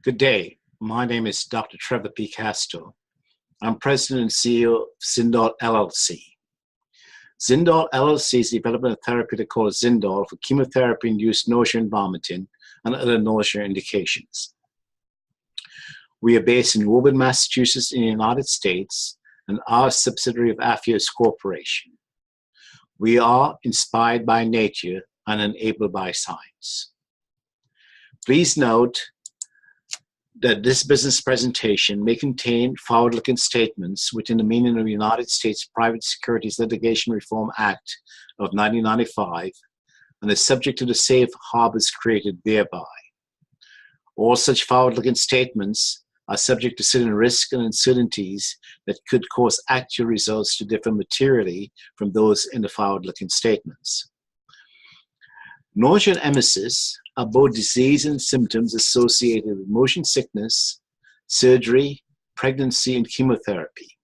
Good day. My name is Dr. Trevor P. Castro. I'm President and CEO of Zindol LLC. Zindol LLC is developing a therapeutic called Zindol for chemotherapy-induced nausea and vomiting and other nausea indications. We are based in Woburn, Massachusetts in the United States and are a subsidiary of Afios Corporation. We are inspired by nature and enabled by science. Please note that this business presentation may contain forward-looking statements within the meaning of the United States Private Securities Litigation Reform Act of 1995 and is subject to the safe harbors created thereby. All such forward-looking statements are subject to certain risks and uncertainties that could cause actual results to differ materially from those in the forward-looking statements. Nausea and emesis are both disease and symptoms associated with motion sickness, surgery, pregnancy, and chemotherapy.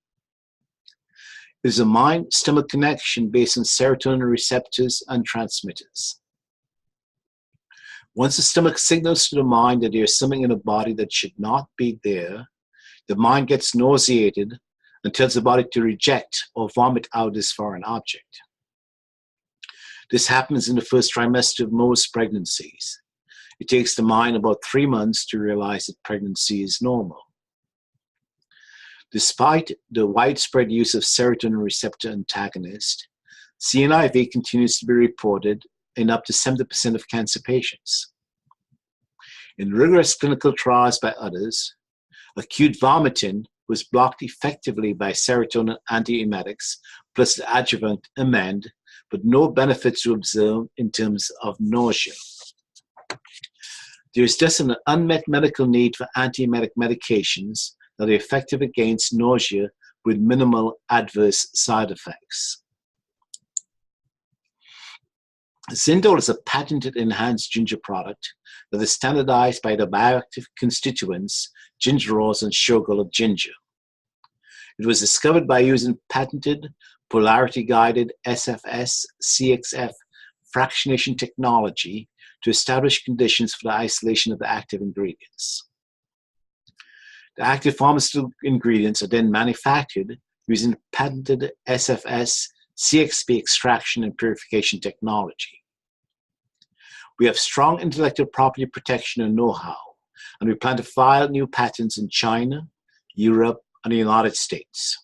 It is a mind-stomach connection based on serotonin receptors and transmitters. Once the stomach signals to the mind that there is something in the body that should not be there, the mind gets nauseated and tells the body to reject or vomit out this foreign object. This happens in the first trimester of most pregnancies. It takes the mind about 3 months to realize that pregnancy is normal. Despite the widespread use of serotonin receptor antagonist, CINV continues to be reported in up to 70% of cancer patients. In rigorous clinical trials by others, acute vomiting was blocked effectively by serotonin antiemetics plus the adjuvant amend, but no benefits were observed in terms of nausea. There is just an unmet medical need for antiemetic medications that are effective against nausea with minimal adverse side effects. Zindol is a patented enhanced ginger product that is standardized by the bioactive constituents gingerols and sugar of ginger. It was discovered by using patented polarity-guided SFS-CXF fractionation technology to establish conditions for the isolation of the active ingredients. The active pharmaceutical ingredients are then manufactured using patented SFS-CXP extraction and purification technology. We have strong intellectual property protection and know-how, and we plan to file new patents in China, Europe, and the United States.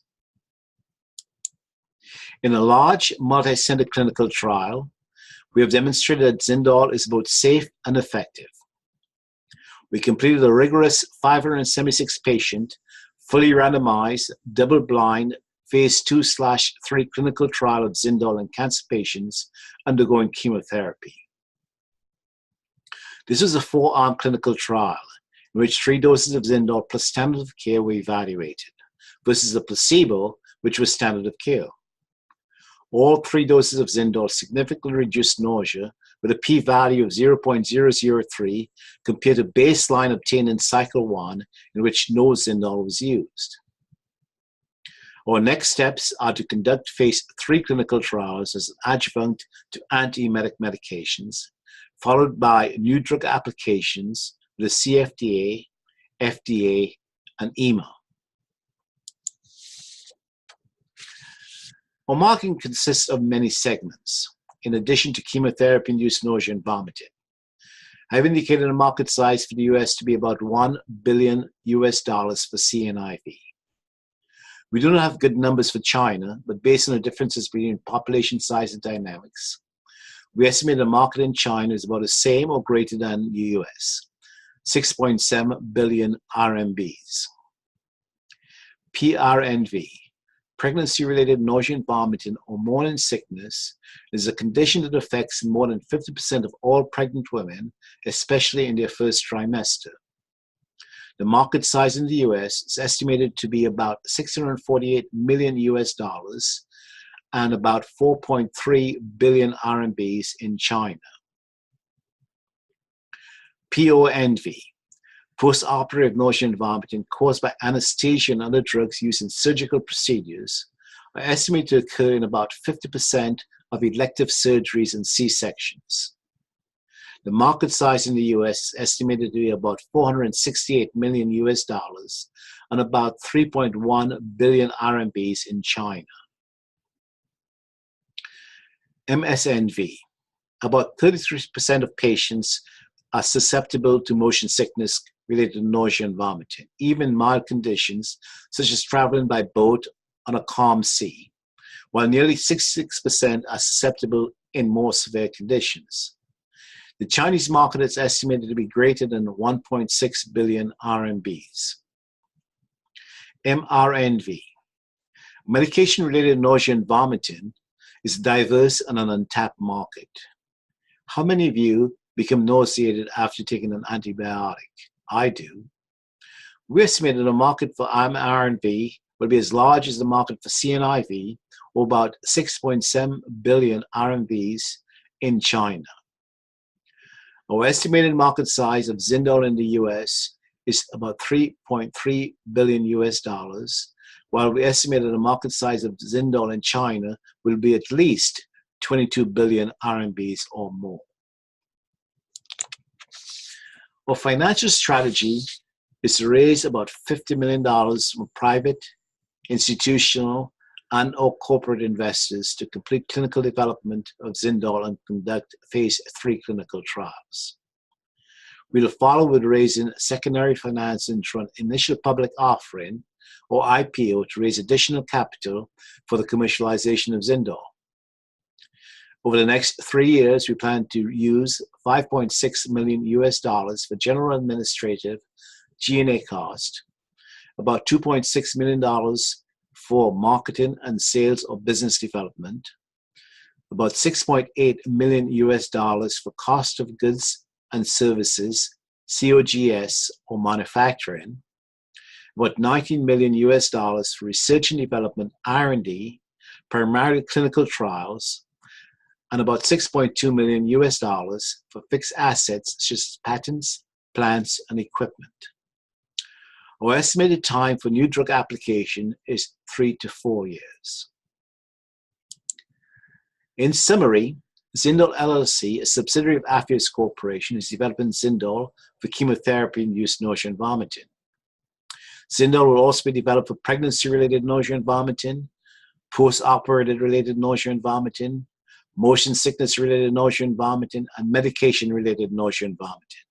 In a large multi-center clinical trial, we have demonstrated that Zindol is both safe and effective. We completed a rigorous 576-patient, fully randomized, double-blind, phase 2/3 clinical trial of Zindol in cancer patients undergoing chemotherapy. This was a 4-arm clinical trial in which 3 doses of Zindol plus standard of care were evaluated versus a placebo, which was standard of care. All 3 doses of Zindol significantly reduced nausea with a p-value of 0.003 compared to baseline obtained in cycle 1 in which no Zindol was used. Our next steps are to conduct phase 3 clinical trials as an adjunct to antiemetic medications, followed by new drug applications with the CFDA, FDA, and EMA. Our marketing consists of many segments, in addition to chemotherapy-induced nausea and vomiting. I've indicated a market size for the US to be about $1 billion for CINV. We do not have good numbers for China, but based on the differences between population size and dynamics, we estimate the market in China is about the same or greater than the US, 6.7 billion RMBs. PRNV. Pregnancy-related nausea and vomiting or morning sickness is a condition that affects more than 50% of all pregnant women, especially in their first trimester. The market size in the US is estimated to be about $648 million and about 4.3 billion RMBs in China. PONV. Postoperative nausea and vomiting caused by anesthesia and other drugs used in surgical procedures are estimated to occur in about 50% of elective surgeries and C-sections. The market size in the US is estimated to be about $468 million and about 3.1 billion RMBs in China. MSNV. About 33% of patients are susceptible to motion sickness related to nausea and vomiting, even mild conditions such as traveling by boat on a calm sea, while nearly 66% are susceptible in more severe conditions. The Chinese market is estimated to be greater than 1.6 billion RMBs. MRNV. Medication-related nausea and vomiting is diverse and an untapped market. How many of you become nauseated after taking an antibiotic? I do. We estimate that the market for MRNV will be as large as the market for CINV, or about 6.7 billion RMBs in China. Our estimated market size of Zindol in the US is about $3.3 billion, while we estimate that the market size of Zindol in China will be at least 22 billion RMBs or more. Our financial strategy is to raise about $50 million from private, institutional, and or corporate investors to complete clinical development of Zindol and conduct phase 3 clinical trials. We will follow with raising secondary financing through an initial public offering or IPO to raise additional capital for the commercialization of Zindol. Over the next 3 years, we plan to use $5.6 million for general administrative G&A cost, about $2.6 million for marketing and sales or business development, about $6.8 million for cost of goods and services, COGS or manufacturing, about $19 million for research and development, R&D, primarily clinical trials, and about $6.2 million for fixed assets such as patents, plants, and equipment. Our estimated time for new drug application is 3 to 4 years. In summary, Zindol LLC, a subsidiary of Apheos Corporation, is developing Zindol for chemotherapy-induced nausea and vomiting. Zindol will also be developed for pregnancy-related nausea and vomiting, post-operative related nausea and vomiting, motion sickness-related nausea and vomiting, and medication-related nausea and vomiting.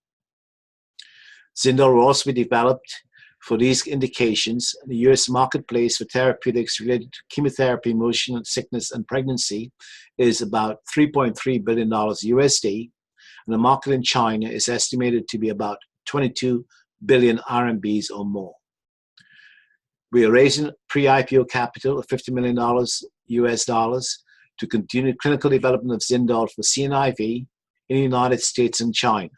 Zindol will also be developed for these indications. The U.S. marketplace for therapeutics related to chemotherapy, motion sickness, and pregnancy is about $3.3 billion USD, and the market in China is estimated to be about 22 billion RMBs or more. We are raising pre-IPO capital of $50 million US to continue clinical development of Zindol for CINV in the United States and China.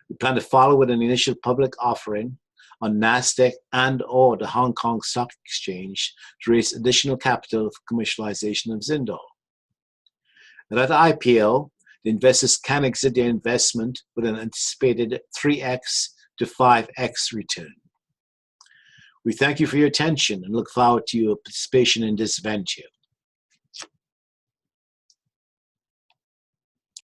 We plan to follow with an initial public offering on NASDAQ and or the Hong Kong Stock Exchange to raise additional capital for commercialization of Zindol. At the IPO, the investors can exit their investment with an anticipated 3x to 5x return. We thank you for your attention and look forward to your participation in this venture.